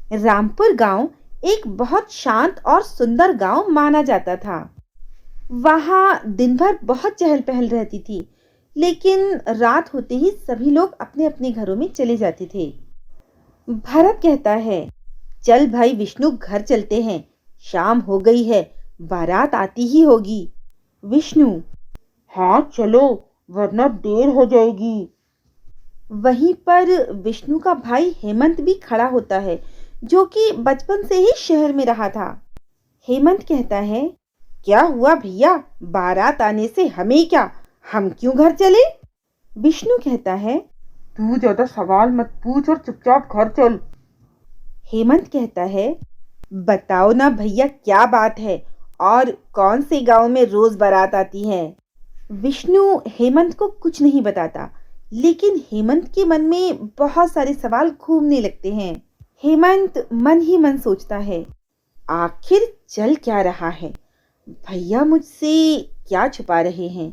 रामपुर गांव एक बहुत शांत और सुंदर गांव माना जाता था। वहां दिन भर बहुत चहल पहल रहती थी, लेकिन रात होते ही सभी लोग अपने अपने घरों में चले जाते थे। भरत कहता है, चल भाई विष्णु, घर चलते हैं। शाम हो गई है, बारात आती ही होगी। विष्णु, हाँ चलो, वरना देर हो जाएगी। वहीं पर विष्णु का भाई हेमंत भी खड़ा होता है, जो कि बचपन से ही शहर में रहा था। हेमंत कहता है, क्या हुआ भैया, बारात आने से हमें क्या, हम क्यों घर चले? विष्णु कहता है, तू ज्यादा सवाल मत पूछ और चुपचाप घर चल। हेमंत कहता है, बताओ ना भैया, क्या बात है और कौन से गांव में रोज बारात आती है? विष्णु हेमंत को कुछ नहीं बताता, लेकिन हेमंत के मन में बहुत सारे सवाल घूमने लगते हैं। हेमंत मन ही मन सोचता है, आखिर चल क्या रहा है? भैया मुझसे क्या छुपा रहे हैं?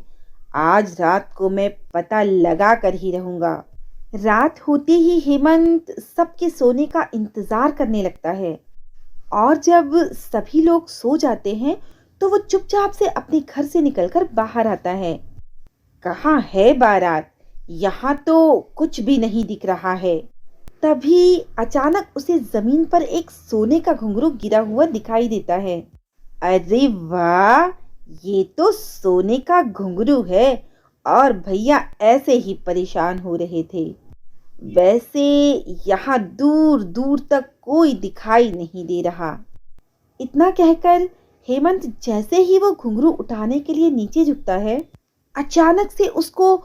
आज रात को मैं पता लगा कर ही रहूंगा। रात होते ही हेमंत सबके सोने का इंतजार करने लगता है, और जब सभी लोग सो जाते हैं तो वो चुपचाप से अपने घर से निकलकर बाहर आता है। कहाँ है बारात? यहाँ तो कुछ भी नहीं दिख रहा है। तभी अचानक उसे जमीन पर एक सोने का घुंघरू गिरा हुआ दिखाई देता है। अरे वाह, ये तो सोने का घुंघरू है। और भैया ऐसे ही परेशान हो रहे थे। वैसे यहाँ दूर दूर तक कोई दिखाई नहीं दे रहा। इतना कहकर हेमंत जैसे ही वो घुंघरू उठाने के लिए नीचे झुकता है, अचानक से उसको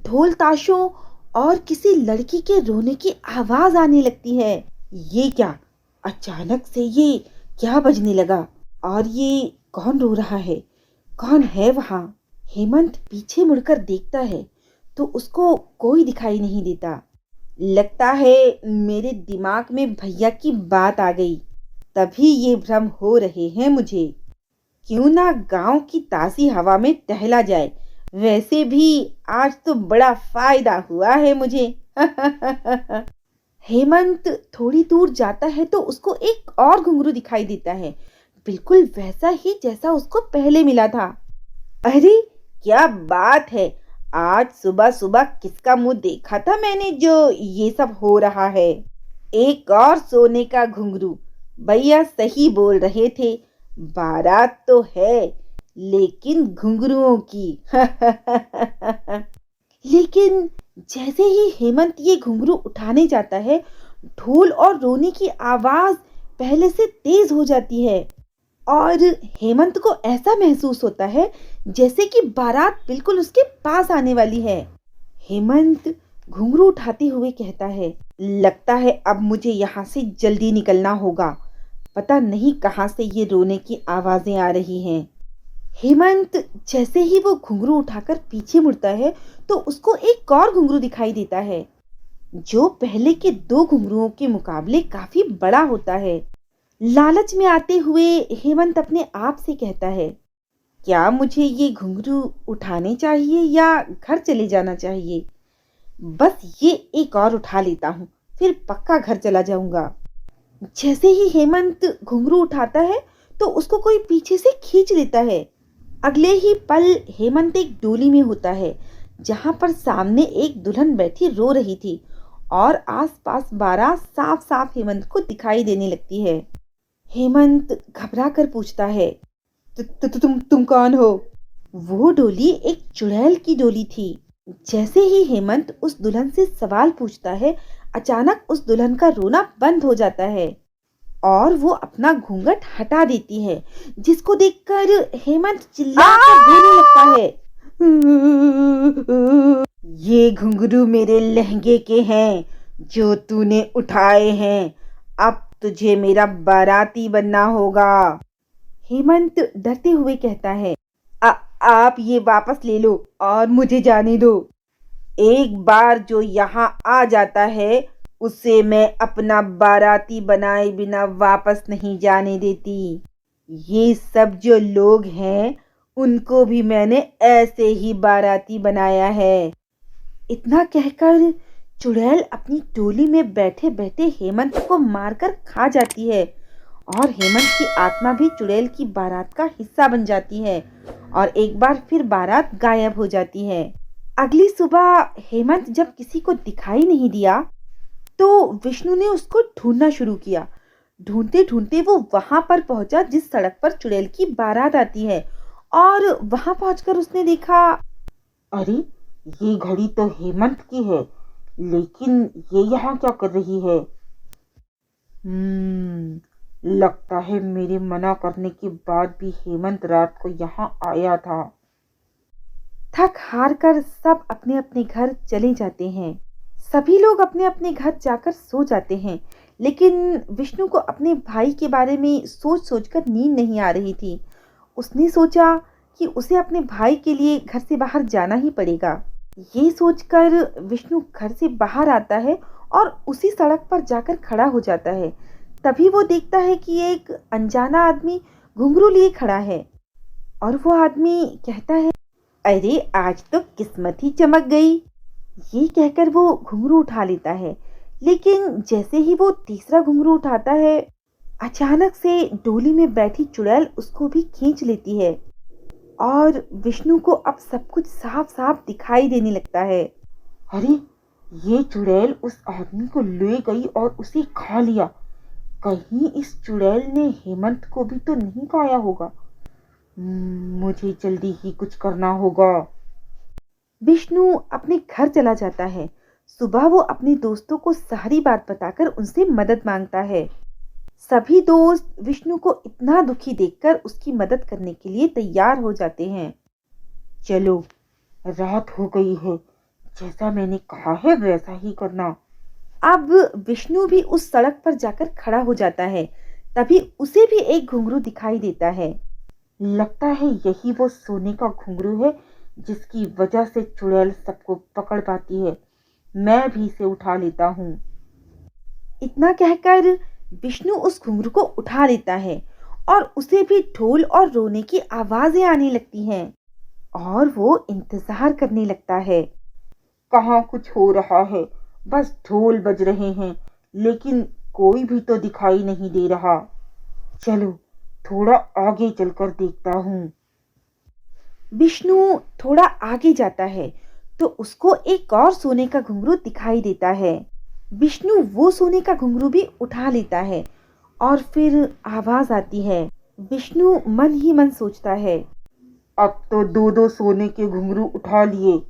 ढोल ताशों और किसी लड़की के रोने की आवाज आने लगती है। ये क्या? अचानक से ये क्या बजने लगा? और ये कौन रो रहा है? कौन है वहां? हेमंत पीछे मुड़कर देखता है तो उसको कोई दिखाई नहीं देता। लगता है मेरे दिमाग में भैया की बात आ गई, तभी ये भ्रम हो रहे हैं मुझे। क्यों ना गांव की ताजी हवा में टहला जाए, वैसे भी आज तो बड़ा फायदा हुआ है मुझे। हेमंत थोड़ी दूर जाता है तो उसको एक और घुंघरू दिखाई देता है, बिल्कुल वैसा ही जैसा उसको पहले मिला था। अरे क्या बात है, आज सुबह सुबह किसका मुंह देखा था मैंने जो ये सब हो रहा है? एक और सोने का घुंघरू। भैया सही बोल रहे थे, बारात तो है लेकिन घुंघरुओं की। लेकिन जैसे ही हेमंत ये घुंघरू उठाने जाता है, ढोल और रोने की आवाज पहले से तेज हो जाती है, और हेमंत को ऐसा महसूस होता है जैसे कि बारात बिल्कुल उसके पास आने वाली है। हेमंत घुंघरू उठाते हुए कहता है, लगता है अब मुझे यहाँ से जल्दी निकलना होगा। पता नहीं कहाँ से ये रोने की आवाजें आ रही हैं। हेमंत जैसे ही वो घुंघरू उठाकर पीछे मुड़ता है तो उसको एक और घुंघरू दिखाई देता है, जो पहले के दो घुंघरुओं के मुकाबले काफी बड़ा होता है। लालच में आते हुए हेमंत अपने आप से कहता है, क्या मुझे ये घुंघरू उठाने चाहिए या घर चले जाना चाहिए? बस ये एक और उठा लेता हूँ, फिर पक्का घर चला जाऊंगा। जैसे ही हेमंत घुंघरू उठाता है तो उसको कोई पीछे से खींच लेता है। अगले ही पल हेमंत एक डोली में होता है, जहां पर सामने एक दुल्हन बैठी रो रही थी, और आसपास बारात साफ साफ हेमंत को दिखाई देने लगती है। हेमंत घबरा कर पूछता है, तुम कौन हो? वो डोली एक चुड़ैल की डोली थी। जैसे ही हेमंत उस दुल्हन से सवाल पूछता है, अचानक उस दुल्हन का रोना बंद हो जाता है और वो अपना घूंघट हटा देती है, जिसको देखकर हेमंत चिल्लाकर रोने लगता है। ये घुंघरू मेरे लहंगे के हैं जो तूने उठाए हैं, अब तुझे मेरा बाराती बनना होगा। हेमंत डरते हुए कहता है, आप ये वापस ले लो और मुझे जाने दो। एक बार जो यहाँ आ जाता है उसे मैं अपना बाराती बनाए बिना वापस नहीं जाने देती। ये सब जो लोग हैं उनको भी मैंने ऐसे ही बाराती बनाया है। इतना कहकर चुड़ैल अपनी टोली में बैठे बैठे हेमंत को मारकर खा जाती है और हेमंत की आत्मा भी चुड़ैल की बारात का हिस्सा बन जाती है और एक बार फिर बारात गायब हो जाती है। अगली सुबह हेमंत जब किसी को दिखाई नहीं दिया तो विष्णु ने उसको ढूंढना शुरू किया। ढूंढते ढूंढते वो वहां पर पहुंचा जिस सड़क पर चुड़ैल की बारात आती है और वहां पहुंचकर उसने देखा, अरे, ये घड़ी तो हेमंत की है, लेकिन ये यहाँ क्या कर रही है? लगता है मेरे मना करने के बाद भी हेमंत रात को यहाँ आया था। थक हार कर सब अपने अपने घर चले जाते हैं। सभी लोग अपने अपने घर जाकर सो जाते हैं, लेकिन विष्णु को अपने भाई के बारे में सोच सोचकर नींद नहीं आ रही थी। उसने सोचा कि उसे अपने भाई के लिए घर से बाहर जाना ही पड़ेगा। ये सोचकर विष्णु घर से बाहर आता है और उसी सड़क पर जाकर खड़ा हो जाता है। तभी वो देखता है कि एक अनजाना आदमी घुंघरू लिए खड़ा है और वो आदमी कहता है, अरे आज तो किस्मत ही चमक गई। ये कहकर वो घुंघरू उठा लेता है, लेकिन जैसे ही वो तीसरा घुंघरू उठाता है अचानक से डोली में बैठी चुड़ैल उसको भी खींच लेती है और विष्णु को अब सब कुछ साफ साफ दिखाई देने लगता है। अरे, ये चुड़ैल उस आदमी को ले गई और उसे खा लिया। कहीं इस चुड़ैल ने हेमंत को भी तो नहीं खाया होगा। मुझे जल्दी ही कुछ करना होगा। विष्णु अपने घर चला जाता है। सुबह वो अपने दोस्तों को सारी बात बताकर उनसे मदद मांगता है। सभी दोस्त विष्णु को इतना दुखी देखकर उसकी मदद करने के लिए तैयार हो जाते हैं। चलो, रात हो गई है, जैसा मैंने कहा है वैसा ही करना। अब विष्णु भी उस सड़क पर जाकर खड़ा हो जाता है। तभी उसे भी एक घुंघरू दिखाई देता है। लगता है यही वो सोने का घुंघरू है जिसकी वजह से चुड़ैल सबको पकड़ पाती है। मैं भी इसे उठा लेता हूँ। इतना कहकर विष्णु उस घुंघरू को उठा लेता है और उसे भी ढोल और रोने की आवाजें आने लगती हैं और वो इंतजार करने लगता है। कहाँ कुछ हो रहा है, बस ढोल बज रहे हैं, लेकिन कोई भी तो दिखाई नहीं दे रहा। चलो, थोड़ा आगे चलकर देखता हूँ। विष्णु थोड़ा आगे जाता है तो उसको एक और सोने का घुंघरू दिखाई देता है। विष्णु वो सोने का घुंघरू भी उठा लेता है और फिर आवाज आती है। विष्णु मन ही मन सोचता है, अब तो दो दो सोने के घुंघरू उठा लिए।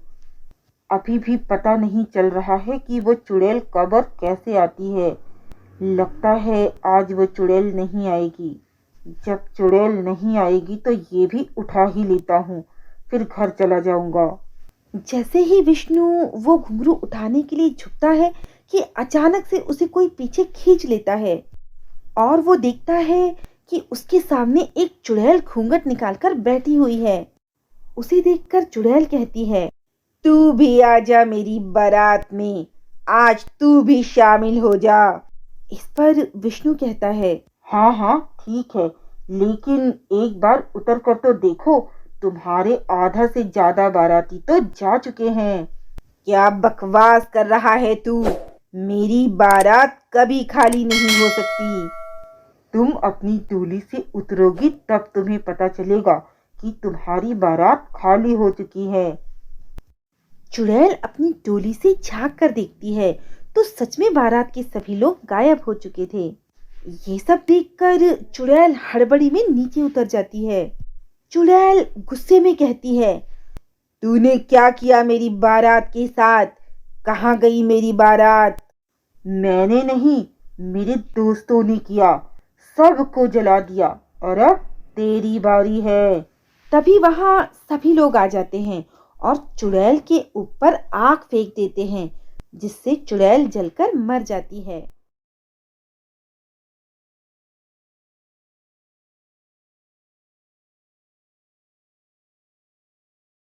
अभी भी पता नहीं चल रहा है कि वो चुड़ैल कब और कैसे आती है। लगता है आज वो चुड़ैल नहीं आएगी। जब चुड़ैल नहीं आएगी तो ये भी उठा ही लेता हूँ, फिर घर चला जाऊंगा। जैसे ही विष्णु वो घुंघरू उठाने के लिए झुकता है कि अचानक से उसे कोई पीछे खींच लेता है और वो देखता है कि उसके सामने एक चुड़ैल घूंघट निकालकर बैठी हुई है। उसे देखकर चुड़ैल कहती है, तू भी आजा मेरी बारात में, आज तू भी शामिल हो जा। इस पर विष्णु कहता है, हाँ हाँ ठीक है, लेकिन एक बार उतर कर तो देखो, तुम्हारे आधा से ज्यादा बाराती तो जा चुके हैं। क्या बकवास कर रहा है तू? मेरी बारात कभी खाली नहीं हो सकती। तुम अपनी डोली से उतरोगी तब तुम्हें पता चलेगा कि तुम्हारी बारात खाली हो चुकी है। चुड़ैल अपनी डोली से झांक कर देखती है तो सच में बारात के सभी लोग गायब हो चुके थे। ये सब देखकर चुड़ैल हड़बड़ी में नीचे उतर जाती है। चुड़ैल गुस्से में कहती है, तूने क्या किया मेरी बारात के साथ? कहाँ गई मेरी बारात? मैंने नहीं, मेरे दोस्तों ने किया, सबको जला दिया और अब तेरी बारी है। तभी वहां सभी लोग आ जाते हैं और चुड़ैल के ऊपर आग फेंक देते हैं, जिससे चुड़ैल जलकर मर जाती है।